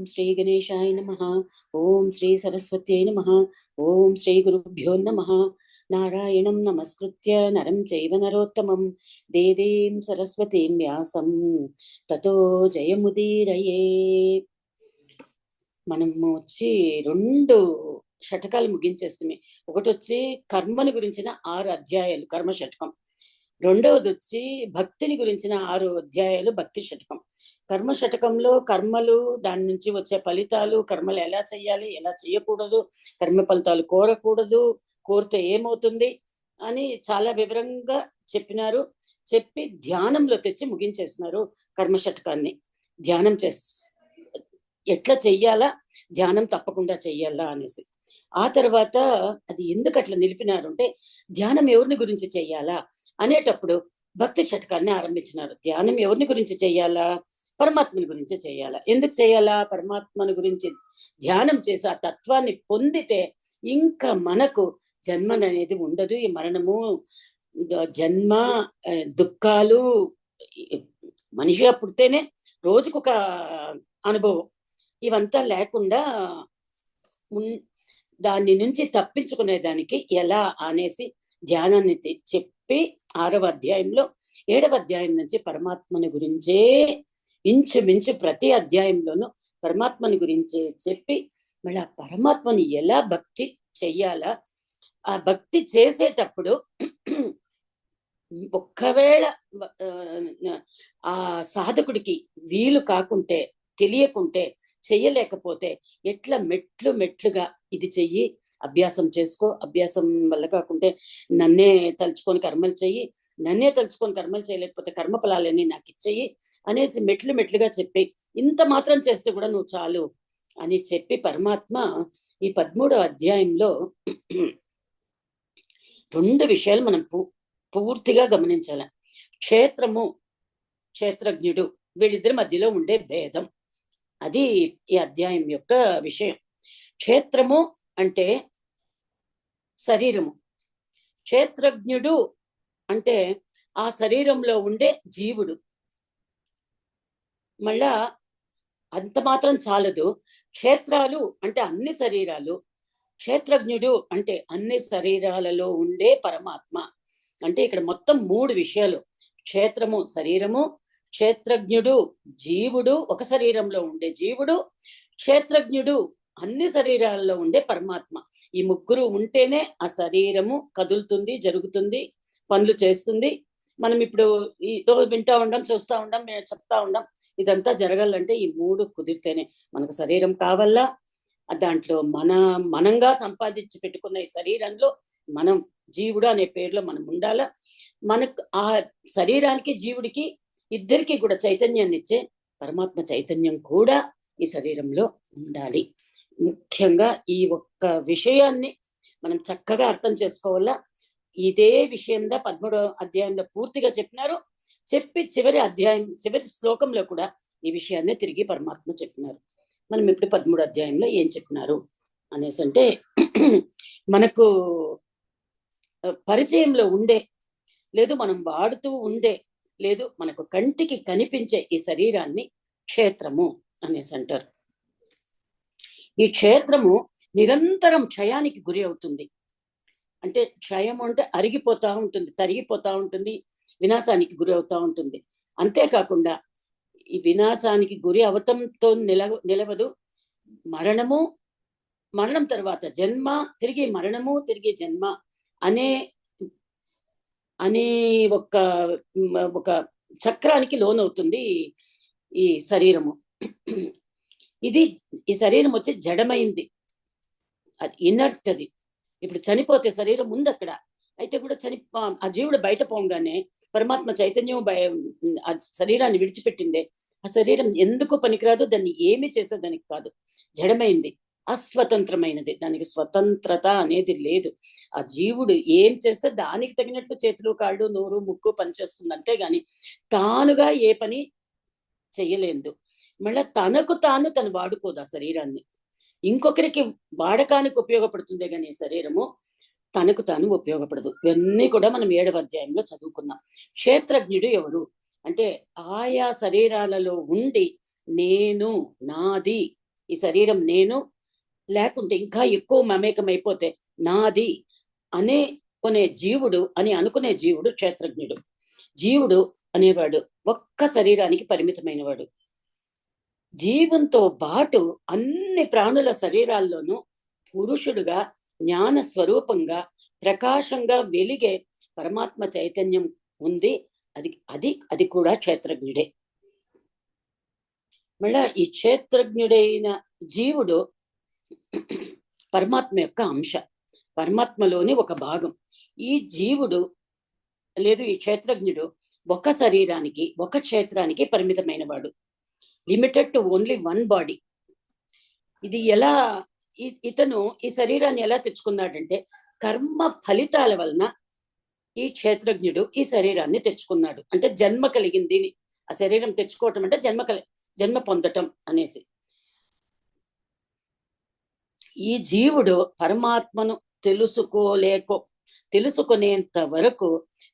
శ్రీ గణేశాయ నమః. ఓం శ్రీ సరస్వత్యై నమః. ఓం శ్రీ గురుభ్యో నమః. నారాయణం నమస్కృత్య నరం చైవ నరోత్తమం దేవీం సరస్వతీం వ్యాసం తతో జయముదీరయే. మనము వచ్చి 2 షటకాలు ముగించేస్తుంది. ఒకటి వచ్చి కర్మని గురించిన 6 అధ్యాయాలు కర్మ షటకం. రెండవది వచ్చి భక్తిని గురించిన 6 అధ్యాయాలు భక్తి షటకం. కర్మ షటకంలో కర్మలు, దాని నుంచి వచ్చే ఫలితాలు, కర్మలు ఎలా చెయ్యాలి, ఎలా చెయ్యకూడదు, కర్మ ఫలితాలు కోరకూడదు, కోరితే ఏమవుతుంది అని చాలా వివరంగా చెప్పినారు. చెప్పి ధ్యానంలో తెచ్చి ముగించేస్తున్నారు కర్మ షటకాన్ని. ధ్యానం ఎట్లా చెయ్యాలా, ధ్యానం తప్పకుండా చెయ్యాలా అనేసి. ఆ తర్వాత అది ఎందుకు అట్లా నిలిపినారు అంటే, ధ్యానం ఎవరిని గురించి చెయ్యాలా అనేటప్పుడు భక్తి షటకాన్ని ఆరంభించినారు. ధ్యానం ఎవరిని గురించి చెయ్యాలా, పరమాత్మని గురించి చెయ్యాలా. ఎందుకు చెయ్యాలా, పరమాత్మని గురించి ధ్యానం చేసి ఆ తత్వాన్ని పొందితే ఇంకా మనకు జన్మ అనేది ఉండదు. ఈ మరణము, జన్మ, దుఃఖాలు, మనిషిగా పుడితేనే రోజుకొక అనుభవం, ఇవంతా లేకుండా దాని నుంచి తప్పించుకునేదానికి ఎలా అనేసి ధ్యానాన్ని చెప్పి 6వ అధ్యాయంలో 7వ అధ్యాయం నుంచి పరమాత్మని గురించే ఇంచుమించు ప్రతి అధ్యాయంలోనూ పరమాత్మని గురించే చెప్పి మళ్ళీ ఆ పరమాత్మని ఎలా భక్తి చెయ్యాలా, ఆ భక్తి చేసేటప్పుడు ఒక్కవేళ ఆ సాధకుడికి వీలు కాకుంటే, తెలియకుంటే, చెయ్యలేకపోతే ఎట్లా మెట్లుగా ఇది చెయ్యి, అభ్యాసం చేసుకో, అభ్యాసం వల్ల కాకుంటే నన్నే తలుచుకొని కర్మలు చెయ్యి, నన్నే తలుచుకొని కర్మలు చేయలేకపోతే కర్మ ఫలాలన్నీ నాకు ఇచ్చేయి అనేసి మెట్లుగా చెప్పి, ఇంత మాత్రం చేస్తే కూడా నువ్వు చాలు అని చెప్పి పరమాత్మ ఈ 13వ అధ్యాయంలో 2 విషయాలు మనం పూర్తిగా గమనించాలి. క్షేత్రము, క్షేత్రజ్ఞుడు, వీళ్ళిద్దరి మధ్యలో ఉండే భేదం, అది ఈ అధ్యాయం యొక్క విషయం. క్షేత్రము అంటే శరీరము, క్షేత్రజ్ఞుడు అంటే ఆ శరీరంలో ఉండే జీవుడు. మళ్ళా అంత మాత్రం చాలదు, క్షేత్రాలు అంటే అన్ని శరీరాలు, క్షేత్రజ్ఞుడు అంటే అన్ని శరీరాలలో ఉండే పరమాత్మ. అంటే ఇక్కడ మొత్తం 3 విషయాలు. క్షేత్రము శరీరము, క్షేత్రజ్ఞుడు జీవుడు, ఒక శరీరంలో ఉండే జీవుడు, క్షేత్రజ్ఞుడు అన్ని శరీరాల్లో ఉండే పరమాత్మ. ఈ ముగ్గురు ఉంటేనే ఆ శరీరము కదులుతుంది, జరుగుతుంది, పనులు చేస్తుంది. మనం ఇప్పుడు ఏదో వింటా ఉండం, చూస్తూ ఉండం, చెప్తా ఉండం, ఇదంతా జరగాలంటే ఈ 3 కుదిరితేనే. మనకు శరీరం కావాలా, దాంట్లో మనంగా సంపాదించి పెట్టుకున్న ఈ శరీరంలో మనం జీవుడు అనే పేరులో మనం ఉండాలా. మనకు ఆ శరీరానికి జీవుడికి ఇద్దరికి కూడా చైతన్యాన్ని ఇచ్చే పరమాత్మ చైతన్యం కూడా ఈ శరీరంలో ఉండాలి. ముఖ్యంగా ఈ ఒక్క విషయాన్ని మనం చక్కగా అర్థం చేసుకోవాలా. ఇదే విషయంగా 13వ అధ్యాయంలో పూర్తిగా చెప్పినారు. చెప్పి చివరి శ్లోకంలో కూడా ఈ విషయాన్ని తిరిగి పరమాత్మ చెప్పినారు. మనం ఇప్పుడు 13వ అధ్యాయంలో ఏం చెప్పినారు అనేసి అంటే, మనకు పరిచయంలో ఉండే, లేదు మనం వాడుతూ ఉండే, లేదు మనకు కంటికి కనిపించే ఈ శరీరాన్ని క్షేత్రము అనేసి అంటారు. ఈ క్షేత్రము నిరంతరం క్షయానికి గురి అవుతుంది. అంటే క్షయం అంటే అరిగిపోతా ఉంటుంది, తరిగిపోతా ఉంటుంది, వినాశానికి గురి అవుతా ఉంటుంది. అంతేకాకుండా ఈ వినాశానికి గురి అవతంతో నిలవదు. మరణం తర్వాత జన్మ, తిరిగి మరణము, తిరిగి జన్మ అనే ఒక చక్రానికి లోనవుతుంది ఈ శరీరము. ఈ శరీరం వచ్చి జడమైంది, అది ఇనర్ట్. అది ఇప్పుడు చనిపోతే శరీరం ఉంది అక్కడ, అయితే కూడా ఆ జీవుడు బయట పోగానే పరమాత్మ చైతన్యం ఆ శరీరాన్ని విడిచిపెట్టిందే. ఆ శరీరం ఎందుకు పనికిరాదు, దాన్ని ఏమి చేసేదానికి కాదు, జడమైంది, అస్వతంత్రమైనది, దానికి స్వతంత్రత అనేది లేదు. ఆ జీవుడు ఏం చేస్తే దానికి తగినట్లు చేతులు, కాళ్ళు, నోరు, ముక్కు పనిచేస్తుంది, అంతేగాని తానుగా ఏ పని చెయ్యలేదు. మళ్ళా తనకు తను వాడుకోదు ఆ శరీరాన్ని. ఇంకొకరికి వాడకానికి ఉపయోగపడుతుందే కానీ శరీరము తనకు తాను ఉపయోగపడదు. ఇవన్నీ కూడా మనం 7వ అధ్యాయంలో చదువుకున్నాం. క్షేత్రజ్ఞుడు ఎవరు అంటే, ఆయా శరీరాలలో ఉండి నేను, నాది ఈ శరీరం నేను, లేకుంటే ఇంకా ఎక్కువ మమేకమైపోతే నాది అనే కొనే జీవుడు అని అనుకునే జీవుడు క్షేత్రజ్ఞుడు. జీవుడు అనేవాడు ఒక్క శరీరానికి పరిమితమైన వాడు. జీవంతో పాటు అన్ని ప్రాణుల శరీరాల్లోనూ పురుషుడుగా, జ్ఞాన స్వరూపంగా, ప్రకాశంగా వెలిగే పరమాత్మ చైతన్యం ఉంది. అది అది అది కూడా క్షేత్రజ్ఞుడే. మళ్ళా ఈ క్షేత్రజ్ఞుడైన జీవుడు పరమాత్మ యొక్క అంశ, పరమాత్మలోని ఒక భాగం. ఈ జీవుడు లేదు ఈ క్షేత్రజ్ఞుడు ఒక శరీరానికి, ఒక క్షేత్రానికి పరిమితమైన వాడు. Limited to only one body. ఇది ఎలా ఇతను ఈ శరీరాన్ని ఎలా తెచ్చుకున్నాడంటే కర్మ ఫలితాల వలన ఈ క్షేత్రజ్ఞుడు ఈ శరీరాన్ని తెచ్చుకున్నాడు. అంటే జన్మ కలిగింది. ఆ శరీరం తెచ్చుకోవటం అంటే జన్మ పొందటం అనేసి. ఈ జీవుడు పరమాత్మను తెలుసుకునేంత వరకు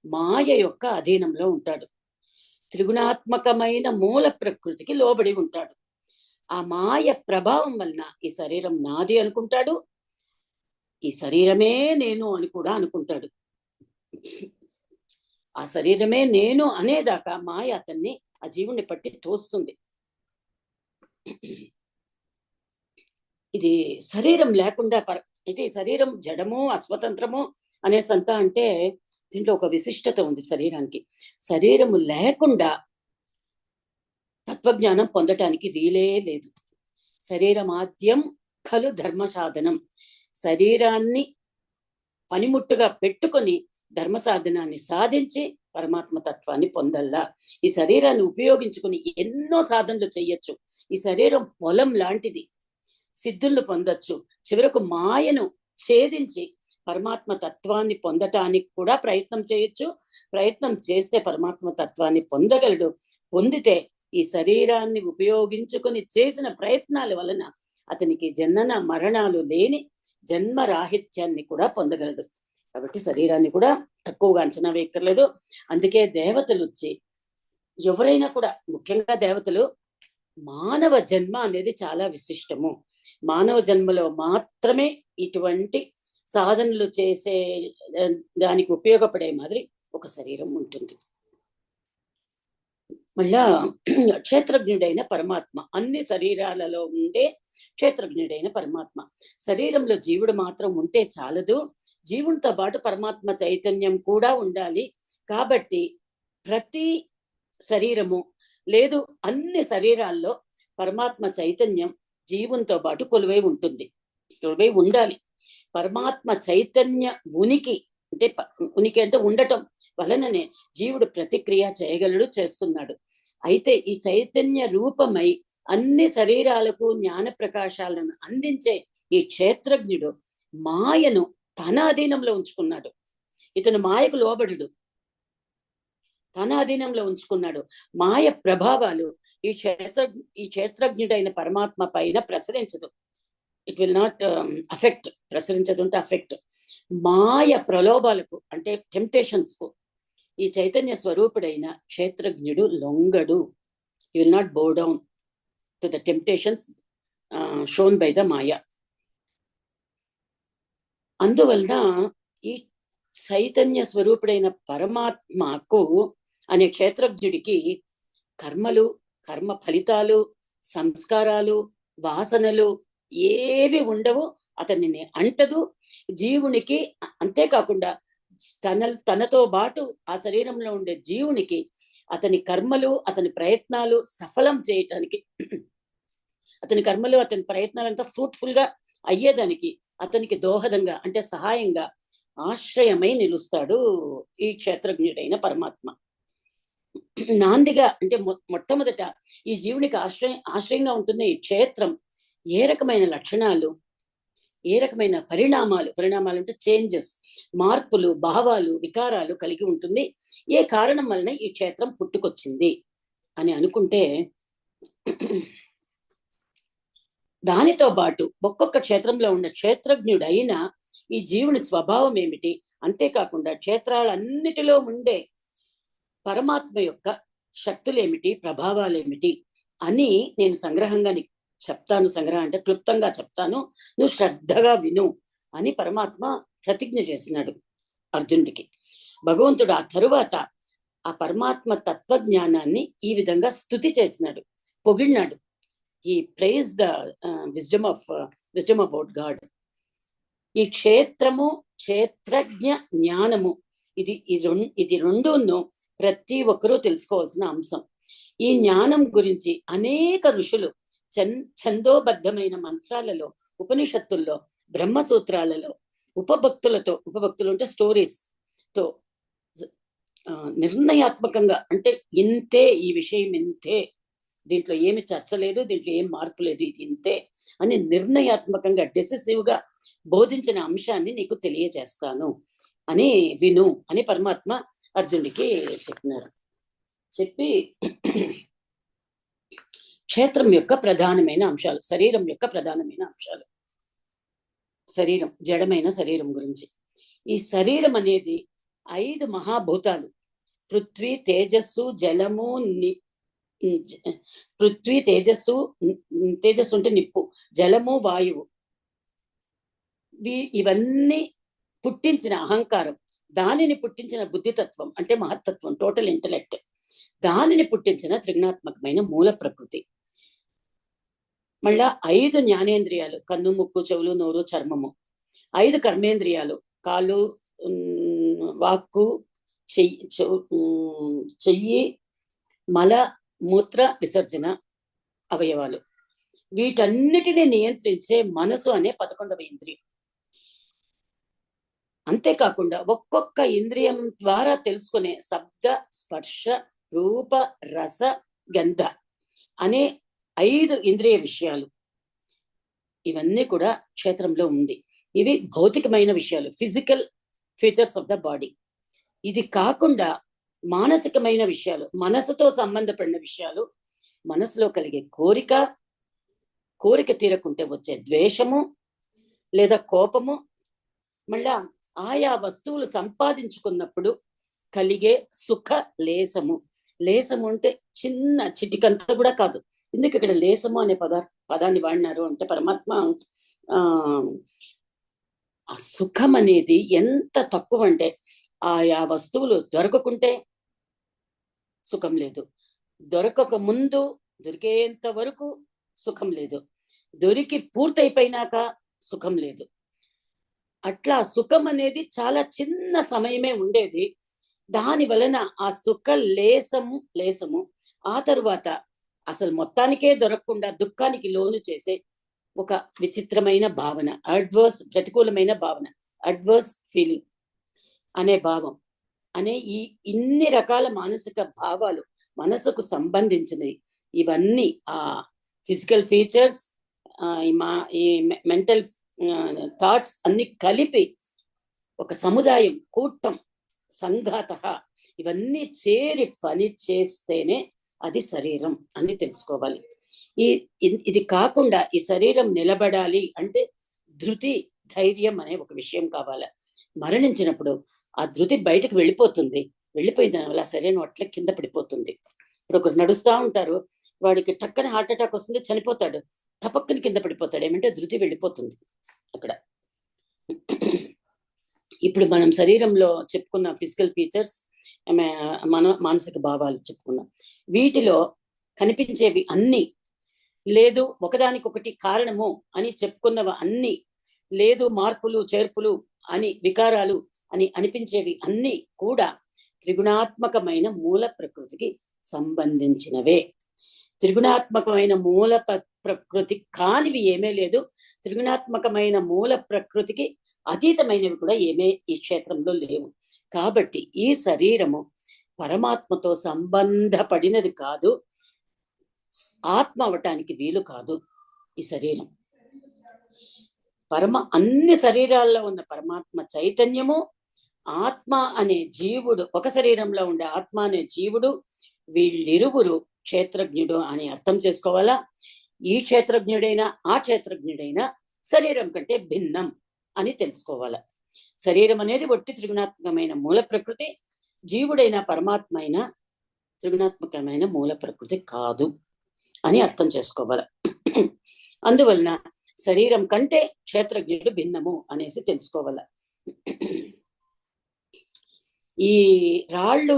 మాయ యొక్క అధీనంలో ఉంటాడు. త్రిగుణాత్మకమైన మూల ప్రకృతికి లోబడి ఉంటాడు. ఆ మాయ ప్రభావం వలన ఈ శరీరం నాది అనుకుంటాడు, ఈ శరీరమే నేను అని కూడా అనుకుంటాడు. ఆ శరీరమే నేను అనేదాకా మాయ అతన్ని, ఆ జీవుని పట్టి తోస్తుంది. ఇది శరీరం లేకుండా ఇది శరీరం జడము అస్వతంత్రము అనేసంతా అంటే దీంట్లో ఒక విశిష్టత ఉంది శరీరానికి. శరీరము లేకుండా తత్వజ్ఞానం పొందటానికి వీలే లేదు. శరీరమాద్యం ఖలు ధర్మ సాధనం. శరీరాన్ని పనిముట్టుగా పెట్టుకొని ధర్మ సాధనాన్ని సాధించి పరమాత్మ తత్వాన్ని పొందల్లా. ఈ శరీరాన్ని ఉపయోగించుకుని ఎన్నో సాధనలు చెయ్యొచ్చు. ఈ శరీరం పొలం లాంటిది, సిద్ధులను పొందొచ్చు. చివరకు మాయను ఛేదించి పరమాత్మ తత్వాన్ని పొందటానికి కూడా ప్రయత్నం చేయొచ్చు. ప్రయత్నం చేస్తే పరమాత్మ తత్వాన్ని పొందగలడు. పొందితే ఈ శరీరాన్ని ఉపయోగించుకొని చేసిన ప్రయత్నాల వలన అతనికి జనన మరణాలు లేని జన్మ రాహిత్యాన్ని కూడా పొందగలడు. కాబట్టి శరీరాన్ని కూడా తక్కువగా అంచనా వేయక్కర్లేదు. అందుకే దేవతలు వచ్చి ఎవరైనా కూడా, ముఖ్యంగా దేవతలు, మానవ జన్మ అనేది చాలా విశిష్టము. మానవ జన్మలో మాత్రమే ఇటువంటి సాధనలు చేసే దానికి ఉపయోగపడే మాదిరి ఒక శరీరం ఉంటుంది. మళ్ళా క్షేత్రజ్ఞుడైన పరమాత్మ, అన్ని శరీరాలలో ఉండే క్షేత్రజ్ఞుడైన పరమాత్మ. శరీరంలో జీవుడు మాత్రం ఉంటే చాలదు, జీవునితో పాటు పరమాత్మ చైతన్యం కూడా ఉండాలి. కాబట్టి ప్రతి శరీరము లేదు అన్ని శరీరాల్లో పరమాత్మ చైతన్యం జీవునితో పాటు కొలువై ఉండాలి. పరమాత్మ చైతన్య ఉనికి అంటే ఉండటం వలననే జీవుడు ప్రతిక్రియ చేయగలడు, చేస్తున్నాడు. అయితే ఈ చైతన్య రూపమై అన్ని శరీరాలకు జ్ఞాన ప్రకాశాలను అందించే ఈ క్షేత్రజ్ఞుడు మాయను తన అధీనంలో ఉంచుకున్నాడు. ఇతను మాయకు లోబడుడు, తన అధీనంలో ఉంచుకున్నాడు. మాయ ప్రభావాలు ఈ క్షేత్రజ్ఞుడైన పరమాత్మ పైన ప్రసరించదు. It will not affect. ప్రసరించదు అంటే అఫెక్ట్. మాయ ప్రలోభాలకు అంటే టెంప్టేషన్స్ కు ఈ చైతన్య స్వరూపుడైన క్షేత్రజ్ఞుడు లొంగడు. He will not bow down to the temptations shown by the maya. అందువలన ఈ చైతన్య స్వరూపుడైన పరమాత్మకు అనే క్షేత్రజ్ఞుడికి కర్మలు, కర్మ ఫలితాలు, సంస్కారాలు, వాసనలు ఏవి ఉండవు. అతనిని అంటదు. జీవునికి అంతేకాకుండా తనతో పాటు ఆ శరీరంలో ఉండే జీవునికి అతని కర్మలు, అతని ప్రయత్నాలు సఫలం చేయటానికి, అతని కర్మలు, అతని ప్రయత్నాలంతా ఫ్రూట్ఫుల్ గా అయ్యేదానికి అతనికి దోహదంగా అంటే సహాయంగా ఆశ్రయమై నిలుస్తాడు ఈ క్షేత్రజ్ఞుడైన పరమాత్మ. నాందిగా అంటే మొట్టమొదట ఈ జీవునికి ఆశ్రయంగా ఉంటుంది ఈ క్షేత్రం. ఏ రకమైన లక్షణాలు, ఏ రకమైన పరిణామాలు అంటే చేంజెస్, మార్పులు, భావాలు, వికారాలు కలిగి ఉంటుంది, ఏ కారణం వలన ఈ క్షేత్రం పుట్టుకొచ్చింది అని అనుకుంటే దానితో పాటు ఒక్కొక్క క్షేత్రంలో ఉన్న క్షేత్రజ్ఞుడైన ఈ జీవుని స్వభావం ఏమిటి, అంతేకాకుండా క్షేత్రాలన్నిటిలో ఉండే పరమాత్మ యొక్క శక్తులేమిటి, ప్రభావాలేమిటి అని నేను సంగ్రహంగా చెప్తాను సంగ్రహం అంటే క్లుప్తంగా చెప్తాను, నువ్వు శ్రద్ధగా విను అని పరమాత్మ ప్రతిజ్ఞ చేసినాడు అర్జునుడికి. భగవంతుడు ఆ తరువాత ఆ పరమాత్మ తత్వజ్ఞానాన్ని ఈ విధంగా స్తుతి చేసినాడు, పొగిడినాడు. ఈ praise the wisdom about God. ఈ క్షేత్రము, క్షేత్రజ్ఞ జ్ఞానము, ఇది రెండును ప్రతి ఒక్కరూ తెలుసుకోవాల్సిన అంశం. ఈ జ్ఞానం గురించి అనేక ఋషులు ఛందోబద్ధమైన మంత్రాలలో, ఉపనిషత్తుల్లో, బ్రహ్మసూత్రాలలో, ఉపభక్తులు అంటే స్టోరీస్ తో నిర్ణయాత్మకంగా, అంటే ఇంతే, ఈ విషయం ఇంతే, దీంట్లో ఏమి చర్చ లేదు, దీంట్లో ఏం మార్పు లేదు, ఇది ఇంతే అని నిర్ణయాత్మకంగా డెసిసివ్ గా బోధించిన అంశాన్ని నీకు తెలియజేస్తాను అని విను అని పరమాత్మ అర్జునుడికి చెప్పినారు. చెప్పి క్షేత్రం యొక్క ప్రధానమైన అంశాలు, శరీరం యొక్క ప్రధానమైన అంశాలు, శరీరం, జడమైన శరీరం గురించి. ఈ శరీరం అనేది 5 మహాభూతాలు, పృథ్వీ, తేజస్సు, జలము, పృథ్వీ, తేజస్సు అంటే నిప్పు, జలము, వాయువు, ఇవన్నీ పుట్టించిన అహంకారం, దానిని పుట్టించిన బుద్ధితత్వం అంటే మహత్తత్వం, టోటల్ ఇంటలెక్ట్, దానిని పుట్టించిన త్రిగుణాత్మకమైన మూల ప్రకృతి. మళ్ళా 5 జ్ఞానేంద్రియాలు, కన్ను, ముక్కు, చెవులు, నోరు, చర్మము. 5 కర్మేంద్రియాలు, కాళ్ళు, వాక్కు, చెయ్యి, మల, మూత్ర విసర్జన అవయవాలు. వీటన్నిటిని నియంత్రించే మనసు అనే 11వ ఇంద్రియం. అంతేకాకుండా ఒక్కొక్క ఇంద్రియం ద్వారా తెలుసుకునే శబ్ద, స్పర్శ, రూప, రస, గంధ అనే 5 ఇంద్రియ విషయాలు, ఇవన్నీ కూడా క్షేత్రంలో ఉంది. ఇవి భౌతికమైన విషయాలు, physical features of the body. ఇది కాకుండా మానసికమైన విషయాలు, మనసుతో సంబంధపడిన విషయాలు, మనసులో కలిగే కోరిక తీరకుంటే వచ్చే ద్వేషము లేదా కోపము, మళ్ళా ఆయా వస్తువులు సంపాదించుకున్నప్పుడు కలిగే సుఖ లేసము. లేసము అంటే చిన్న చిటికంత కూడా కాదు. ఎందుకు ఇక్కడ లేసము అనే పదాన్ని వాడినారు అంటే పరమాత్మ ఆ సుఖం అనేది ఎంత తక్కువ అంటే, ఆయా వస్తువులు దొరకకుంటే సుఖం లేదు, దొరకక ముందు, దొరికేంత వరకు సుఖం లేదు, దొరికి పూర్తయిపోయినాక సుఖం లేదు. అట్లా సుఖం అనేది చాలా చిన్న సమయమే ఉండేది. దాని వలన ఆ సుఖ లేసము ఆ తరువాత అసలు మొత్తానికే దొరకకుండా దుఃఖానికి లోను చేసే ఒక విచిత్రమైన భావన, ప్రతికూలమైన భావన, అడ్వర్స్ ఫీలింగ్ అనే భావం అనే ఈ ఇన్ని రకాల మానసిక భావాలు, మనసుకు సంబంధించినవి, ఇవన్నీ ఆ ఫిజికల్ ఫీచర్స్, ఈ మెంటల్ థాట్స్ అన్ని కలిపి ఒక సముదాయం, కూటం, సంఘాత, ఇవన్నీ చేరి పని చేస్తేనే అది శరీరం అని తెలుసుకోవాలి. ఇది కాకుండా ఈ శరీరం నిలబడాలి అంటే ధృతి, ధైర్యం అనే ఒక విషయం కావాలి. మరణించినప్పుడు ఆ ధృతి బయటకు వెళ్ళిపోయిన దానివల్ల శరీరం అట్లా కింద పడిపోతుంది. ఇప్పుడు ఒకరు నడుస్తూ ఉంటారు, వాడికి టక్కన హార్ట్ అటాక్ వస్తుంది, చనిపోతాడు, టపక్కని కింద పడిపోతాడు. ఏమంటే ధృతి వెళ్ళిపోతుంది అక్కడ. ఇప్పుడు మనం శరీరంలో చెప్పుకున్న ఫిజికల్ ఫీచర్స్, మన మానసిక భావాలు చెప్పుకున్నాం. వీటిలో కనిపించేవి అన్ని లేదు, ఒకదానికొకటి కారణము అని చెప్పుకున్నవి అన్ని లేదు, మార్పులు చేర్పులు అని, వికారాలు అని అనిపించేవి అన్ని కూడా త్రిగుణాత్మకమైన మూల ప్రకృతికి సంబంధించినవే. త్రిగుణాత్మకమైన మూల ప్రకృతి కానివి ఏమీ లేదు. త్రిగుణాత్మకమైన మూల ప్రకృతికి అతీతమైనవి కూడా ఏమే ఈ క్షేత్రంలో లేవు. కాబట్టి ఈ శరీరము పరమాత్మతో సంబంధపడినది కాదు, ఆత్మ అవటానికి వీలు కాదు ఈ శరీరం. అన్ని శరీరాల్లో ఉన్న పరమాత్మ చైతన్యము, ఆత్మ అనే జీవుడు, ఒక శరీరంలో ఉండే ఆత్మ అనే జీవుడు, వీళ్ళిరువురు క్షేత్రజ్ఞుడు అని అర్థం చేసుకోవాలా. ఈ క్షేత్రజ్ఞుడైనా ఆ క్షేత్రజ్ఞుడైనా శరీరం కంటే భిన్నం అని తెలుసుకోవాలా. శరీరం అనేది ఒట్టి త్రిగుణాత్మకమైన మూల ప్రకృతి, జీవుడైన పరమాత్మ అయినా త్రిగుణాత్మకమైన మూల ప్రకృతి కాదు అని అర్థం చేసుకోవాలి. అందువలన శరీరం కంటే క్షేత్రజ్ఞుడు భిన్నము అనేసి తెలుసుకోవాల. ఈ రాళ్ళు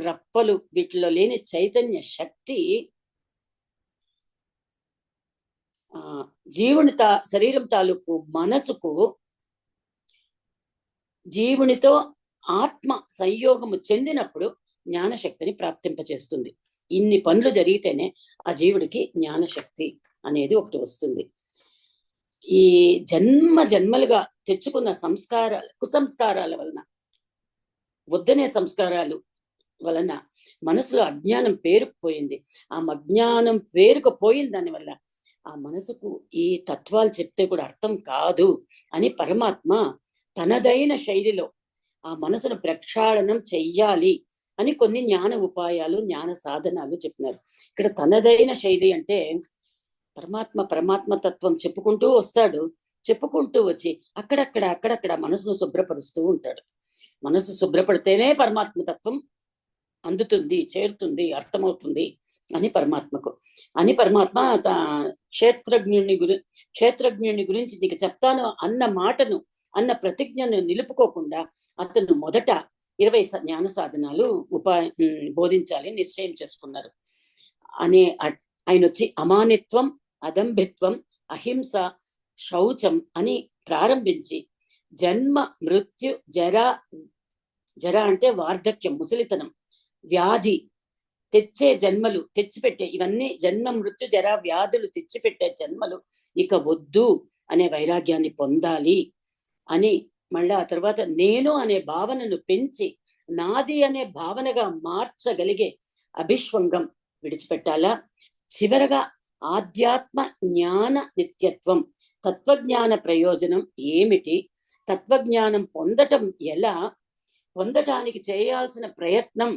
రప్పలు వీటిలో లేని చైతన్య శక్తి జీవుని శరీరం తాలూకు మనసుకు జీవునితో ఆత్మ సంయోగము చెందినప్పుడు జ్ఞానశక్తిని ప్రాప్తింపచేస్తుంది. ఇన్ని పనులు జరిగితేనే ఆ జీవుడికి జ్ఞానశక్తి అనేది ఒకటి వస్తుంది. ఈ జన్మలుగా తెచ్చుకున్న కుసంస్కారాల వలన, వద్దనే సంస్కారాలు వలన మనసులో అజ్ఞానం పేరుకుపోయింది. ఆ అజ్ఞానం పేరుకుపోయిన దానివల్ల ఆ మనసుకు ఈ తత్వాలు చెప్తే కూడా అర్థం కాదు అని పరమాత్మ తనదైన శైలిలో ఆ మనసును ప్రక్షాళనం చెయ్యాలి అని కొన్ని జ్ఞాన ఉపాయాలు, జ్ఞాన సాధనాలు చెప్పినారు. ఇక్కడ తనదైన శైలి అంటే పరమాత్మ తత్వం చెప్పుకుంటూ వస్తాడు. చెప్పుకుంటూ వచ్చి అక్కడక్కడ మనసును శుభ్రపరుస్తూ ఉంటాడు. మనసు శుభ్రపడితేనే పరమాత్మ తత్వం అందుతుంది, చేరుతుంది, అర్థమవుతుంది అని పరమాత్మ క్షేత్రజ్ఞుని గురించి నీకు చెప్తాను అన్న మాటను, అన్న ప్రతిజ్ఞను నిలుపుకోకుండా అతను మొదట 20 జ్ఞాన సాధనాలు బోధించాలి నిశ్చయం చేసుకున్నారు. ఆయన వచ్చి అమానిత్వం, అదంభిత్వం, అహింస, శౌచం అని ప్రారంభించి జన్మ, మృత్యు, జర అంటే వార్ధక్యం, ముసలితనం, వ్యాధి, తెచ్చే జన్మలు, తెచ్చిపెట్టే ఇవన్నీ జన్మ, మృత్యు, జర, వ్యాధులు తెచ్చిపెట్టే జన్మలు ఇక వద్దు అనే వైరాగ్యాన్ని పొందాలి అని, మళ్ళీ ఆ తర్వాత నేను అనే భావనను పెంచి నాది అనే భావనగా మార్చగలిగే అభిష్వంగం విడిచిపెట్టాలా. చివరగా ఆధ్యాత్మ జ్ఞాన నిత్యత్వం, తత్వజ్ఞాన ప్రయోజనం ఏమిటి, తత్వజ్ఞానం పొందటం ఎలా, పొందటానికి చేయాల్సిన ప్రయత్నం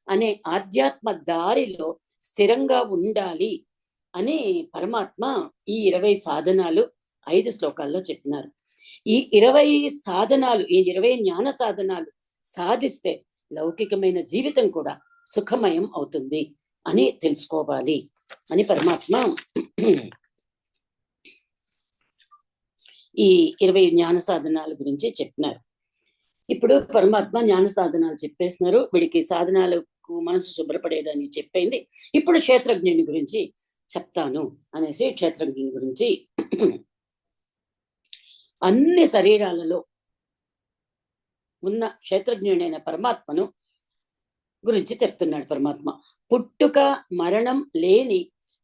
అనే ఆధ్యాత్మ దారిలో స్థిరంగా ఉండాలి అని పరమాత్మ ఈ 20 సాధనాలు 5 శ్లోకాల్లో చెప్పినారు. ఈ 20 జ్ఞాన సాధనాలు సాధిస్తే లౌకికమైన జీవితం కూడా సుఖమయం అవుతుంది అని తెలుసుకోవాలి అని పరమాత్మ ఈ 20 జ్ఞాన సాధనాల గురించి చెప్పినారు. ఇప్పుడు పరమాత్మ జ్ఞాన సాధనాలు చెప్పేసినారు. వీడికి సాధనాలకు మనసు శుభ్రపడేయడానికి చెప్పింది. ఇప్పుడు క్షేత్రజ్ఞుని గురించి చెప్తాను అనేసి క్షేత్రజ్ఞుని గురించి అన్ని శరీరాలలో ఉన్న క్షేత్రజ్ఞుడైన పరమాత్మను గురించి చెప్తున్నాడు. పరమాత్మ పుట్టుక మరణం లేని,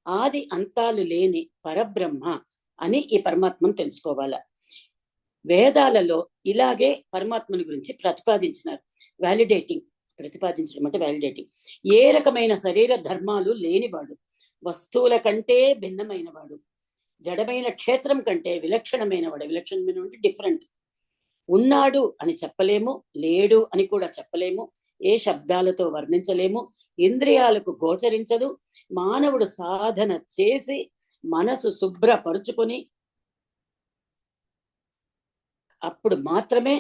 ఆది అంతాలు లేని పరబ్రహ్మ అని ఈ పరమాత్మను తెలుసుకోవాల. వేదాలలో ఇలాగే పరమాత్మని గురించి ప్రతిపాదించినారు. ప్రతిపాదించడం అంటే వ్యాలిడేటింగ్. ఏ రకమైన శరీర ధర్మాలు లేనివాడు, వస్తువుల కంటే భిన్నమైన వాడు, జడమైన క్షేత్రం కంటే విలక్షణమైన వాడు. విలక్షణమైన అంటే డిఫరెంట్. ఉన్నాడు అని చెప్పలేము, లేడు అని కూడా చెప్పలేము, ఏ శబ్దాలతో వర్ణించలేము, ఇంద్రియాలకు గోచరించదు. మానవుడు సాధన చేసి మనసు శుభ్రపరుచుకొని అప్పుడు మాత్రమే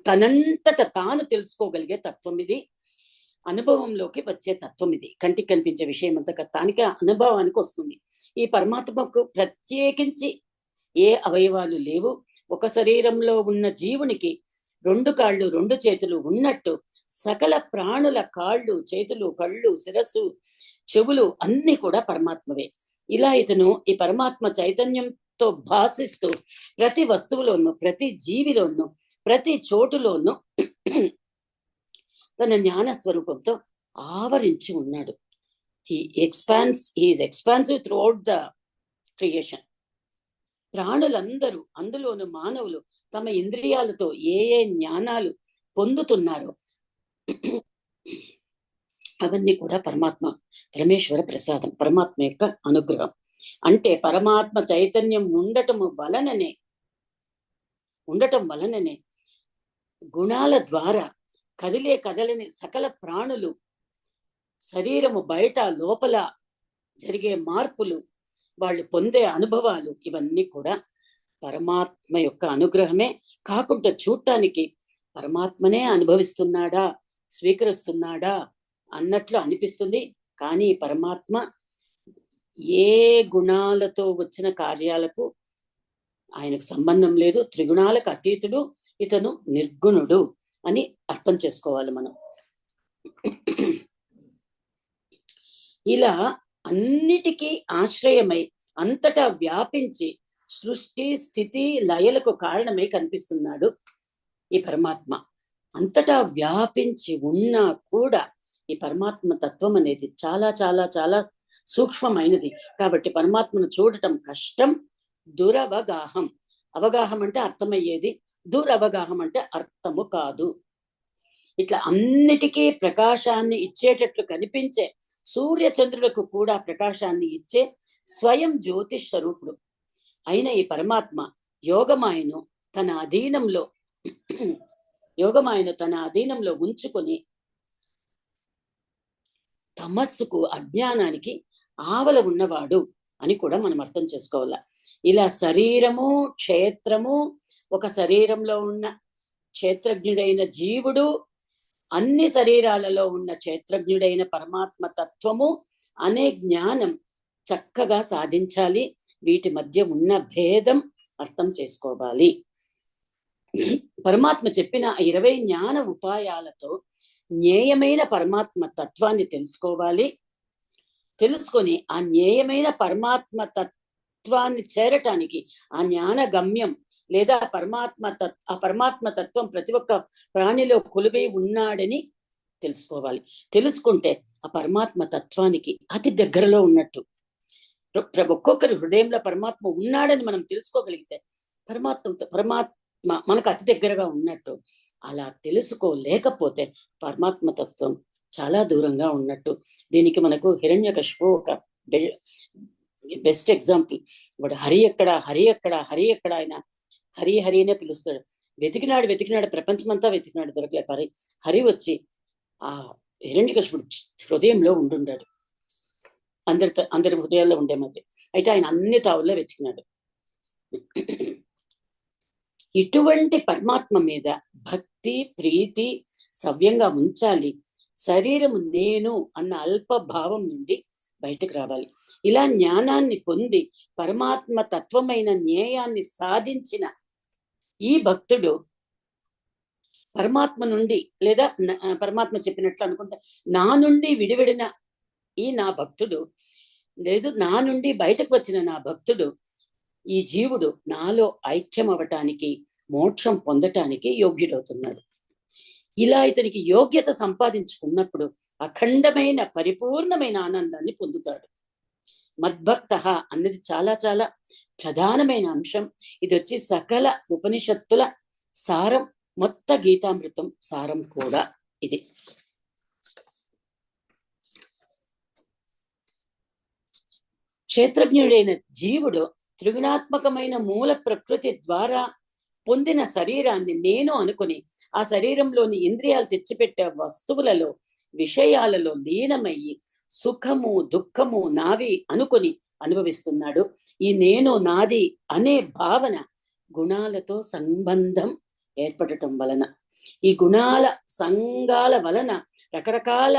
తనంతట తాను తెలుసుకోగలిగే తత్వం ఇది, అనుభవంలోకి వచ్చే తత్వం ఇది. కంటికి కనిపించే విషయం అంతా తానికే అనుభవానికి వస్తుంది. ఈ పరమాత్మకు ప్రత్యేకించి ఏ అవయవాలు లేవు. ఒక శరీరంలో ఉన్న జీవునికి 2 కాళ్ళు 2 చేతులు ఉన్నట్టు సకల ప్రాణుల కాళ్ళు, చేతులు, కళ్ళు, శిరస్సు, చెవులు అన్ని కూడా పరమాత్మవే. ఇలా ఇతను ఈ పరమాత్మ చైతన్యంతో భాషిస్తూ ప్రతి వస్తువులోనూ, ప్రతి జీవిలోనూ, ప్రతి చోటులోనూ తన జ్ఞాన స్వరూపంతో ఆవరించి ఉన్నాడు. Is expansive throughout the creation. ప్రాణులందరూ, అందులోను మానవులు తమ ఇంద్రియాలతో ఏ జ్ఞానాలు పొందుతున్నారో అవన్నీ కూడా పరమేశ్వర ప్రసాదం, పరమాత్మ యొక్క అనుగ్రహం. అంటే పరమాత్మ చైతన్యం ఉండటం వలననే గుణాల ద్వారా కదలని సకల ప్రాణులు, శరీరము బయట లోపల జరిగే మార్పులు, వాళ్ళు పొందే అనుభవాలు ఇవన్నీ కూడా పరమాత్మ యొక్క అనుగ్రహమే. కాకుండా చూడటానికి పరమాత్మనే అనుభవిస్తున్నాడా, స్వీకరిస్తున్నాడా అన్నట్లు అనిపిస్తుంది. కానీ పరమాత్మ ఏ గుణాలతో వచ్చిన కార్యాలకు ఆయనకు సంబంధం లేదు. త్రిగుణాలకు అతీతుడు, ఇతను నిర్గుణుడు అని అర్థం చేసుకోవాలి మనం. ఇలా అన్నిటికీ ఆశ్రయమై అంతటా వ్యాపించి సృష్టి స్థితి లయలకు కారణమై కనిపిస్తున్నాడు ఈ పరమాత్మ. అంతటా వ్యాపించి ఉన్నా కూడా ఈ పరమాత్మ తత్వం అనేది చాలా చాలా చాలా సూక్ష్మమైనది. కాబట్టి పరమాత్మను చూడటం కష్టం. దురవగాహం, అవగాహం అంటే అర్థమయ్యేది, దురవగాహం అంటే అర్థము కాదు. ఇట్లా అన్నిటికీ ప్రకాశాన్ని ఇచ్చేటట్లు కనిపించే సూర్య చంద్రులకు కూడా ప్రకాశాన్ని ఇచ్చే స్వయం జ్యోతిష్ స్వరూపుడు అయిన ఈ పరమాత్మ యోగమాయను తన అధీనంలో ఉంచుకొని తమస్సుకు, అజ్ఞానానికి ఆవల ఉన్నవాడు అని కూడా మనం అర్థం చేసుకోవాలా. ఇలా శరీరము, క్షేత్రము, ఒక శరీరంలో ఉన్న క్షేత్రజ్ఞుడైన జీవుడు, అన్ని శరీరాలలో ఉన్న క్షేత్రజ్ఞుడైన పరమాత్మ తత్వము అనే జ్ఞానం చక్కగా సాధించాలి. వీటి మధ్య ఉన్న భేదం అర్థం చేసుకోవాలి. పరమాత్మ చెప్పిన 20 జ్ఞాన ఉపాయాలతో జ్ఞేయమైన పరమాత్మ తత్వాన్ని తెలుసుకోవాలి. తెలుసుకొని ఆ జ్ఞేయమైన పరమాత్మ తత్వాన్ని చేరటానికి ఆ జ్ఞాన గమ్యం లేదా ఆ పరమాత్మ తత్వం ప్రతి ఒక్క ప్రాణిలో కొలువై ఉన్నాడని తెలుసుకోవాలి. తెలుసుకుంటే ఆ పరమాత్మ తత్వానికి అతి దగ్గరలో ఉన్నట్టు. ఒక్కొక్కరి హృదయంలో పరమాత్మ ఉన్నాడని మనం తెలుసుకోగలిగితే పరమాత్మ మనకు అతి దగ్గరగా ఉన్నట్టు. అలా తెలుసుకోలేకపోతే పరమాత్మ తత్వం చాలా దూరంగా ఉన్నట్టు. దీనికి మనకు హిరణ్యకశిపు ఒక బెస్ట్ ఎగ్జాంపుల్. వాడు హరి ఎక్కడ ఆయన హరి అనే పిలుస్తాడు. వెతికినాడు ప్రపంచమంతా వెతికినాడు, దొరకలేక హరి వచ్చి ఆ హిరణ్యకశిపుడు హృదయంలో ఉండుండాడు, అందరి హృదయాల్లో ఉండే మరి. అయితే ఆయన అన్ని తావుల్లో వెతికినాడు. ఇటువంటి పరమాత్మ మీద భక్తి, ప్రీతి సవ్యంగా ఉంచాలి. శరీరము నేను అన్న అల్ప భావం నుండి బయటకు రావాలి. ఇలా జ్ఞానాన్ని పొంది పరమాత్మ తత్వమైన జ్ఞేయాన్ని సాధించిన ఈ భక్తుడు పరమాత్మ నుండి, లేదా పరమాత్మ చెప్పినట్లు అనుకుంటా, నా నుండి విడివిడిన ఈ నా భక్తుడు, లేదు నా నుండి బయటకు వచ్చిన నా భక్తుడు, ఈ జీవుడు నాలో ఐక్యం అవటానికి, మోక్షం పొందటానికి యోగ్యుడవుతున్నాడు. ఇలా ఇతనికి యోగ్యత సంపాదించుకున్నప్పుడు అఖండమైన పరిపూర్ణమైన ఆనందాన్ని పొందుతాడు. మద్భక్త అన్నది చాలా చాలా ప్రధానమైన అంశం. ఇది వచ్చి సకల ఉపనిషత్తుల సారం, మొత్త గీతామృతం సారం కూడా ఇది. క్షేత్రజ్ఞుడైన జీవుడు త్రిగుణాత్మకమైన మూల ప్రకృతి ద్వారా పొందిన శరీరాన్ని నేను అనుకుని ఆ శరీరంలోని ఇంద్రియాలు తెచ్చిపెట్టే వస్తువులలో, విషయాలలో లీనమయ్యి సుఖము దుఃఖము నావి అనుకుని అనుభవిస్తున్నాడు. ఈ నేను నాది అనే భావన గుణాలతో సంబంధం ఏర్పడటం వలన, ఈ గుణాల సంఘాల వలన రకరకాల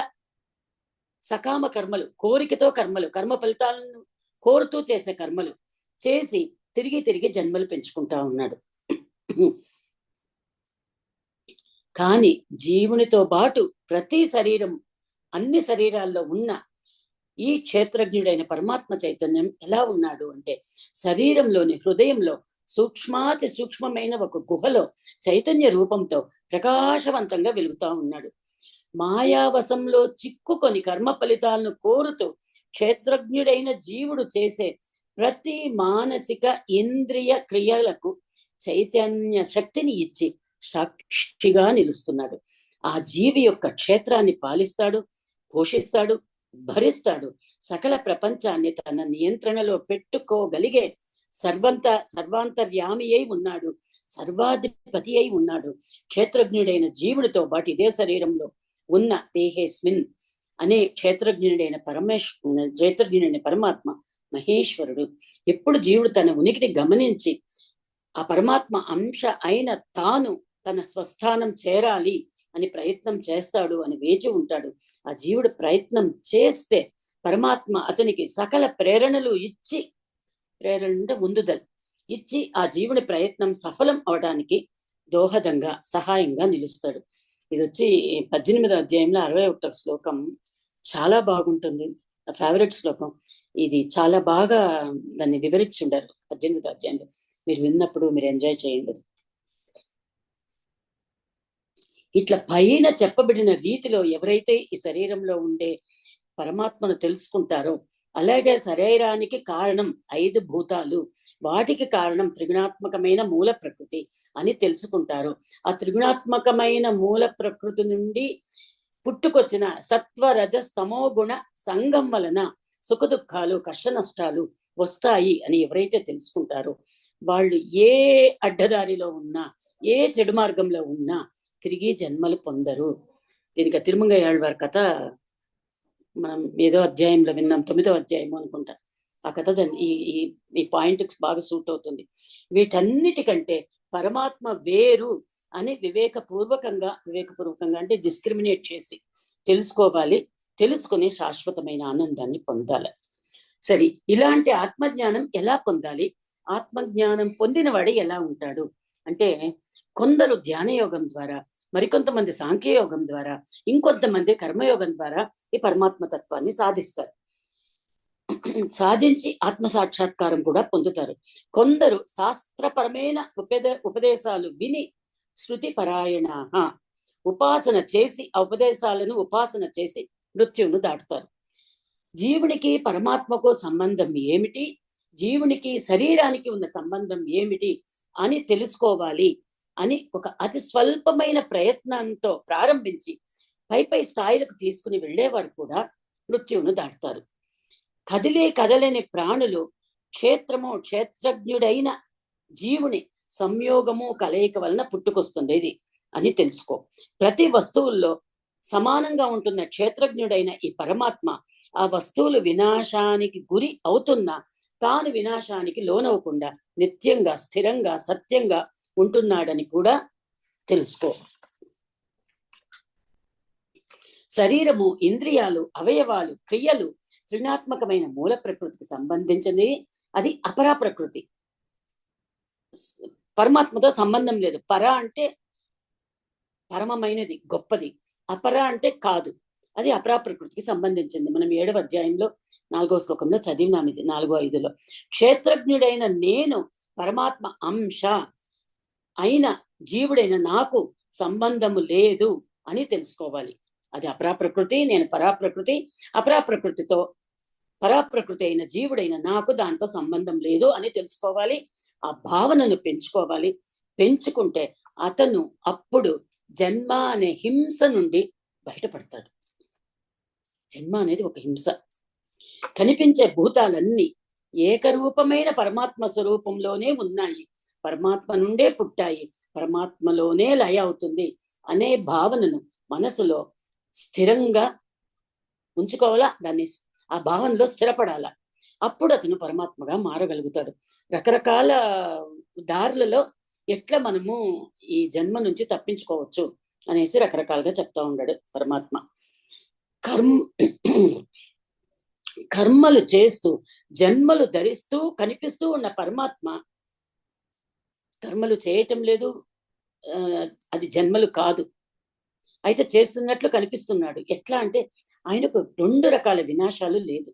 సకామ కర్మలు, కోరికతో కర్మలు, కర్మ ఫలితాలను కోరుతూ చేసే కర్మలు చేసి తిరిగి జన్మలు పెంచుకుంటా ఉన్నాడు. కానీ జీవునితో పాటు ప్రతి శరీరం, అన్ని శరీరాల్లో ఉన్న ఈ క్షేత్రజ్ఞుడైన పరమాత్మ చైతన్యం ఎలా ఉన్నాడు అంటే, శరీరంలోని హృదయంలో సూక్ష్మాతి సూక్ష్మమైన ఒక గుహలో చైతన్య రూపంతో ప్రకాశవంతంగా వెలుగుతా ఉన్నాడు. మాయావశంలో చిక్కుకొని కర్మ ఫలితాలను కోరుతూ క్షేత్రజ్ఞుడైన జీవుడు చేసే ప్రతి మానసిక ఇంద్రియ క్రియలకు చైతన్య శక్తిని ఇచ్చి సాక్షిగా నిలుస్తున్నాడు. ఆ జీవి యొక్క క్షేత్రాన్ని పాలిస్తాడు, పోషిస్తాడు, భరిస్తాడు. సకల ప్రపంచాన్ని తన నియంత్రణలో పెట్టుకోగలిగే సర్వాంతర్యామి అయి ఉన్నాడు, సర్వాధిపతి అయి ఉన్నాడు. క్షేత్రజ్ఞుడైన జీవుడితో పాటు ఇదే శరీరంలో ఉన్న దేహేస్మిన్ అనే క్షేత్రజ్ఞుడైన పరమాత్మ మహేశ్వరుడు. ఎప్పుడు జీవుడు తన ఉనికిని గమనించి ఆ పరమాత్మ అంశ అయిన తాను తన స్వస్థానం చేరాలి అని ప్రయత్నం చేస్తాడు అని వేచి ఉంటాడు. ఆ జీవుడు ప్రయత్నం చేస్తే పరమాత్మ అతనికి సకల ప్రేరణలు ఇచ్చి, ప్రేరణ అంటే ఉందుదల ఇచ్చి ఆ జీవుని ప్రయత్నం సఫలం అవడానికి దోహదంగా సహాయంగా నిలుస్తాడు. ఇది వచ్చి 18వ అధ్యాయంలో 61వ శ్లోకం చాలా బాగుంటుంది. ఫేవరెట్ శ్లోకం ఇది. చాలా బాగా దాన్ని వివరించుండారు 18వ అధ్యాయంలో. మీరు విన్నప్పుడు మీరు ఎంజాయ్ చేయండి. ఇట్లా పైన చెప్పబడిన రీతిలో ఎవరైతే ఈ శరీరంలో ఉండే పరమాత్మను తెలుసుకుంటారో, అలాగే శరీరానికి కారణం 5 భూతాలు, వాటికి కారణం త్రిగుణాత్మకమైన మూల ప్రకృతి అని తెలుసుకుంటారు. ఆ త్రిగుణాత్మకమైన మూల ప్రకృతి నుండి పుట్టుకొచ్చిన సత్వ రజస్తమో గుణ సంగం వలన సుఖ దుఃఖాలు కష్ట నష్టాలు వస్తాయి అని ఎవరైతే తెలుసుకుంటారో, వాళ్ళు ఏ అడ్డదారిలో ఉన్నా, ఏ చెడు మార్గంలో ఉన్నా తిరిగి జన్మలు పొందరు. దీనికి తిరుమంగయ్యాళ్వారి కథ మనం ఏదో అధ్యాయంలో విన్నాం, 9వ అధ్యాయం అనుకుంటా. ఆ కథ ఈ పాయింట్ బాగా సూట్ అవుతుంది. వీటన్నిటికంటే పరమాత్మ వేరు అని వివేకపూర్వకంగా అంటే డిస్క్రిమినేట్ చేసి తెలుసుకోవాలి. తెలుసుకుని శాశ్వతమైన ఆనందాన్ని పొందాలి. సరే, ఇలాంటి ఆత్మజ్ఞానం ఎలా పొందాలి? ఆత్మజ్ఞానం పొందినవాడు ఎలా ఉంటాడు అంటే, కొందరు ధ్యానయోగం ద్వారా, మరికొంతమంది సాంఖ్యయోగం ద్వారా, ఇంకొంతమంది కర్మయోగం ద్వారా ఈ పరమాత్మ తత్వాన్ని సాధిస్తారు. సాధించి ఆత్మ సాక్షాత్కారం కూడా పొందుతారు. కొందరు శాస్త్రపరమైన ఉపదేశాలు విని శృతి పరాయణ ఉపాసన చేసి, ఆ ఉపదేశాలను ఉపాసన చేసి మృత్యువును దాటుతారు. జీవునికి పరమాత్మకు సంబంధం ఏమిటి, జీవునికి శరీరానికి ఉన్న సంబంధం ఏమిటి అని తెలుసుకోవాలి అని ఒక అతి స్వల్పమైన ప్రయత్నంతో ప్రారంభించి పై స్థాయిలకు తీసుకుని వెళ్ళేవారు కూడా మృత్యువును దాటుతారు. కదలేని ప్రాణులు క్షేత్రజ్ఞుడైన జీవుని సంయోగము కలయిక వలన పుట్టుకొస్తుండేది అని తెలుసుకో. ప్రతి వస్తువుల్లో సమానంగా ఉంటున్న క్షేత్రజ్ఞుడైన ఈ పరమాత్మ ఆ వస్తువులు వినాశానికి గురి అవుతున్నా తాను వినాశానికి లోనవకుండా నిత్యంగా, స్థిరంగా, సత్యంగా ఉంటున్నాడని కూడా తెలుసుకో. శరీరము, ఇంద్రియాలు, అవయవాలు, క్రియలు త్రిగుణాత్మకమైన మూల ప్రకృతికి సంబంధించినది. అది అపరా ప్రకృతి, పరమాత్మతో సంబంధం లేదు. పర అంటే పరమమైనది, గొప్పది. అపర అంటే కాదు, అది అపరా ప్రకృతికి సంబంధించింది. మనం 7వ అధ్యాయంలో 4వ శ్లోకంలో చదివినాం ఇది, 4-5లో. క్షేత్రజ్ఞుడైన నేను పరమాత్మ అంశ అయిన జీవుడైన నాకు సంబంధము లేదు అని తెలుసుకోవాలి. అది అపరా ప్రకృతి, నేను పరాప్రకృతి. అపరా ప్రకృతితో పరాప్రకృతి అయిన జీవుడైన నాకు దాంతో సంబంధం లేదు అని తెలుసుకోవాలి. ఆ భావనను పెంచుకోవాలి. పెంచుకుంటే అతను అప్పుడు జన్మ అనే హింస నుండి బయటపడతాడు. జన్మ అనేది ఒక హింస. కనిపించే భూతాలన్నీ ఏకరూపమైన పరమాత్మ స్వరూపంలోనే ఉన్నాయి, పరమాత్మ నుండే పుట్టాయి, పరమాత్మలోనే లయ అవుతుంది అనే భావనను మనసులో స్థిరంగా ఉంచుకోవాలా. దాన్ని ఆ భావనలో స్థిరపడాలా. అప్పుడు అతను పరమాత్మగా మారగలుగుతాడు. రకరకాల దారులలో ఎట్లా మనము ఈ జన్మ నుంచి తప్పించుకోవచ్చు అనేసి రకరకాలుగా చెప్తా ఉన్నాడు పరమాత్మ. కర్మలు చేస్తూ జన్మలు ధరిస్తూ కనిపిస్తూ ఉన్న పరమాత్మ కర్మలు చేయటం లేదు, అది జన్మలు కాదు, అయితే చేస్తున్నట్లు కనిపిస్తున్నాడు. ఎట్లా అంటే ఆయనకు 2 రకాల వినాశాలు లేదు.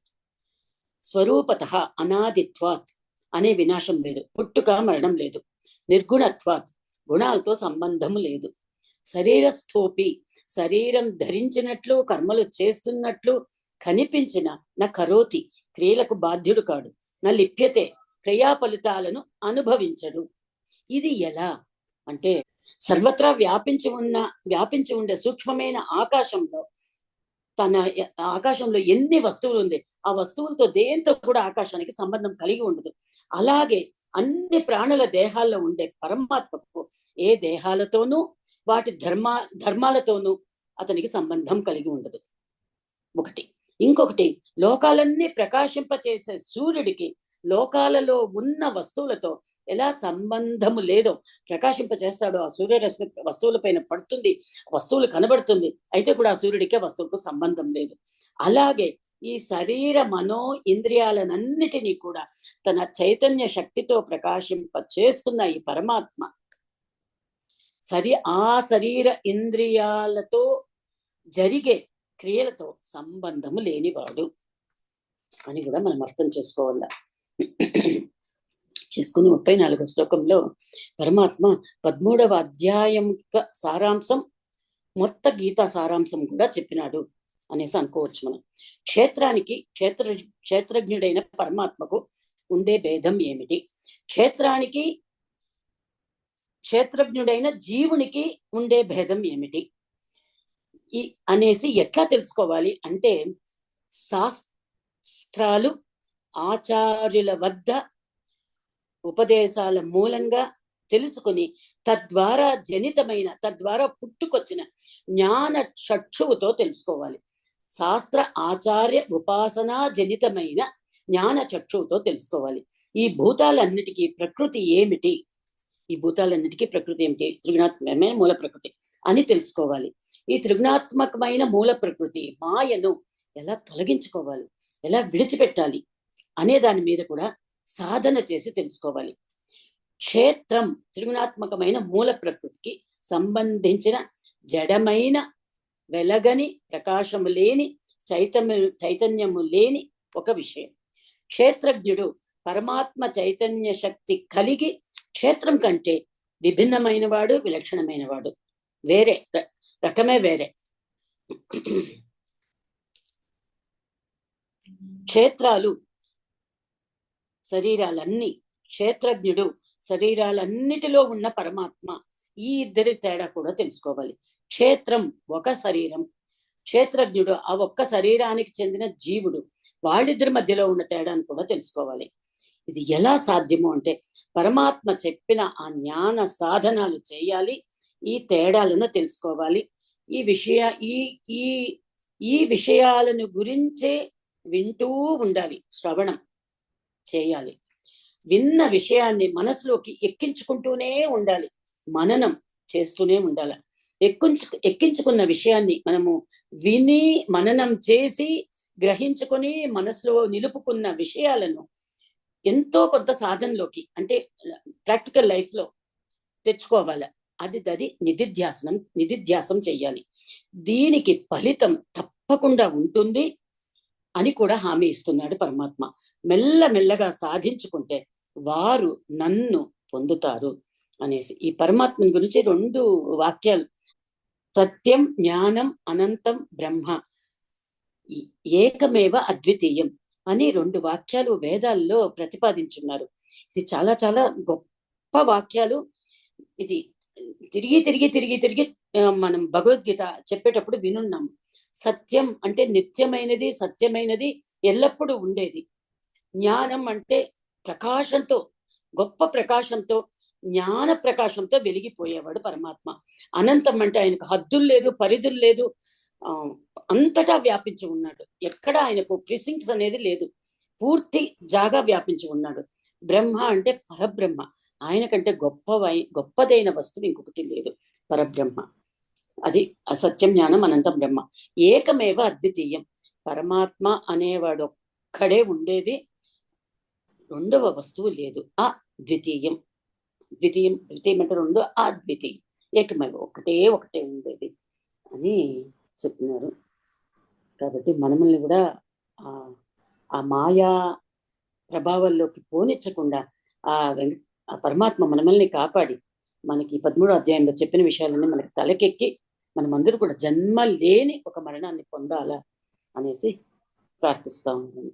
స్వరూపత అనాదిత్వాత్ అనే వినాశం లేదు, పుట్టుక మరణం లేదు. నిర్గుణత్వాత్ గుణాలతో సంబంధము లేదు. శరీరస్థోపి శరీరం ధరించినట్లు కర్మలు చేస్తున్నట్లు కనిపించిన నా కరోతి క్రియలకు బాధ్యుడు కాడు. నా లిప్యతే క్రియా ఫలితాలను అనుభవించడు. ఇది ఎలా అంటే, సర్వత్రా వ్యాపించి ఉండే సూక్ష్మమైన ఆకాశంలో ఆకాశంలో ఎన్ని వస్తువులు ఉంది, ఆ వస్తువులతో దేంతో కూడా ఆకాశానికి సంబంధం కలిగి ఉండదు. అలాగే అన్ని ప్రాణుల దేహాల్లో ఉండే పరమాత్మకు ఏ దేహాలతోనూ వాటి ధర్మాలతోనూ అతనికి సంబంధం కలిగి ఉండదు. ఒకటి. ఇంకొకటి, లోకాలన్నీ ప్రకాశింపచేసే సూర్యుడికి లోకాలలో ఉన్న వస్తువులతో ఎలా సంబంధము లేదో, ప్రకాశింపచేస్తాడో ఆ సూర్యరశ్మి వస్తువుల పైన పడుతుంది, వస్తువులు కనబడుతుంది, అయితే కూడా ఆ సూర్యుడికే వస్తువులకు సంబంధం లేదు. అలాగే ఈ శరీర మనో ఇంద్రియాలనన్నిటినీ కూడా తన చైతన్య శక్తితో ప్రకాశింప చేస్తున్న ఈ పరమాత్మ ఆ శరీర ఇంద్రియాలతో జరిగే క్రియలతో సంబంధము లేనివాడు అని కూడా మనం అర్థం చేసుకోవాలా. చేసుకుని 34వ శ్లోకంలో పరమాత్మ 13వ అధ్యాయం సారాంశం మొత్త గీతా సారాంశం కూడా చెప్పినాడు అనేసి అనుకోవచ్చు మనం. క్షేత్రజ్ఞుడైన పరమాత్మకు ఉండే భేదం ఏమిటి, క్షేత్రజ్ఞుడైన జీవునికి ఉండే భేదం ఏమిటి అనేసి ఎట్లా తెలుసుకోవాలి అంటే, శాస్త్రాలు ఆచార్యుల వద్ద ఉపదేశాల మూలంగా తెలుసుకుని తద్వారా పుట్టుకొచ్చిన జ్ఞాన చక్షువుతో తెలుసుకోవాలి. శాస్త్ర ఆచార్య ఉపాసనా జనితమైన జ్ఞాన చక్షువుతో తెలుసుకోవాలి. ఈ భూతాలన్నిటికీ ప్రకృతి ఏమిటి, త్రిగుణాత్మకమైన మూల ప్రకృతి అని తెలుసుకోవాలి. ఈ త్రిగుణాత్మకమైన మూల ప్రకృతి మాయను ఎలా తొలగించుకోవాలి, ఎలా విడిచిపెట్టాలి అనే దాని మీద కూడా సాధన చేసి తెలుసుకోవాలి. క్షేత్రం త్రిగుణాత్మకమైన మూల ప్రకృతికి సంబంధించిన జడమైన వెలగని ప్రకాశము లేని చైతన్యము లేని ఒక విషయం. క్షేత్రజ్ఞుడు పరమాత్మ చైతన్య శక్తి కలిగి క్షేత్రం కంటే విభిన్నమైన వాడు, విలక్షణమైన వాడు, వేరే రకమే వేరే. క్షేత్రాలు శరీరాలన్నీ, క్షేత్రజ్ఞుడు శరీరాలన్నిటిలో ఉన్న పరమాత్మ, ఈ ఇద్దరి తేడా కూడా తెలుసుకోవాలి. క్షేత్రం ఒక శరీరం, క్షేత్రజ్ఞుడు ఆ ఒక్క శరీరానికి చెందిన జీవుడు, వాళ్ళిద్దరి మధ్యలో ఉన్న తేడాను కూడా తెలుసుకోవాలి. ఇది ఎలా సాధ్యము అంటే పరమాత్మ చెప్పిన ఆ జ్ఞాన సాధనాలు చేయాలి, ఈ తేడాలను తెలుసుకోవాలి. ఈ విషయాలను గురించే వింటూ ఉండాలి, శ్రవణం చేయాలి. విన్న విషయాన్ని మనసులోకి ఎక్కించుకుంటూనే ఉండాలి, మననం చేస్తూనే ఉండాలి. ఎక్కించుకున్న విషయాన్ని మనము విని మననం చేసి గ్రహించుకొని మనసులో నిలుపుకున్న విషయాలను ఎంతో కొంత సాధనలోకి, అంటే ప్రాక్టికల్ లైఫ్ లో తెచ్చుకోవాలి. అది నిధిధ్యాసం చెయ్యాలి. దీనికి ఫలితం తప్పకుండా ఉంటుంది అని కూడా హామీ ఇస్తున్నాడు పరమాత్మ. మెల్లమెల్లగా సాధించుకుంటే వారు నన్ను పొందుతారు అనేసి ఈ పరమాత్మని గురించి 2 వాక్యాలు, సత్యం జ్ఞానం అనంతం బ్రహ్మ ఏకమేవ అద్వితీయం అని 2 వాక్యాలు వేదాల్లో ప్రతిపాదించున్నారు. ఇది చాలా చాలా గొప్ప వాక్యాలు. ఇది తిరిగి మనం భగవద్గీత చెప్పేటప్పుడు వినున్నాము. సత్యం అంటే నిత్యమైనది, సత్యమైనది, ఎల్లప్పుడూ ఉండేది. జ్ఞానం అంటే ప్రకాశంతో, గొప్ప ప్రకాశంతో, జ్ఞాన ప్రకాశంతో వెలిగిపోయేవాడు పరమాత్మ. అనంతం అంటే ఆయనకు హద్దులు లేదు, పరిధులు లేదు, అంతటా వ్యాపించి ఉన్నాడు. ఎక్కడ ఆయనకు ప్రిసింక్ట్స్ అనేది లేదు, పూర్తి జాగా వ్యాపించి ఉన్నాడు. బ్రహ్మ అంటే పరబ్రహ్మ, ఆయన కంటే గొప్పదైన వస్తువు ఇంకొకటి లేదు, పరబ్రహ్మ. అది అసత్యం జ్ఞానం అనంతం బ్రహ్మ ఏకమేవ అద్వితీయం. పరమాత్మ అనేవాడు ఒక్కడే ఉండేది, రెండవ వస్తువు లేదు. ద్వితీయం అంటే 2, అద్వితీయం ఏకమేవ, ఒకటే ఉండేది అని చెప్తున్నారు. కాబట్టి మనల్ని కూడా ఆ మాయా ప్రభావాల్లోకి పోనిచ్చకుండా ఆ పరమాత్మ మనల్ని కాపాడి మనకి 13వ అధ్యాయంలో చెప్పిన విషయాలన్నీ మనకి తలకెక్కి మనమందరూ కూడా జన్మ లేని ఒక మరణాన్ని పొందాలా అనేసి ప్రార్థిస్తా ఉన్నాను.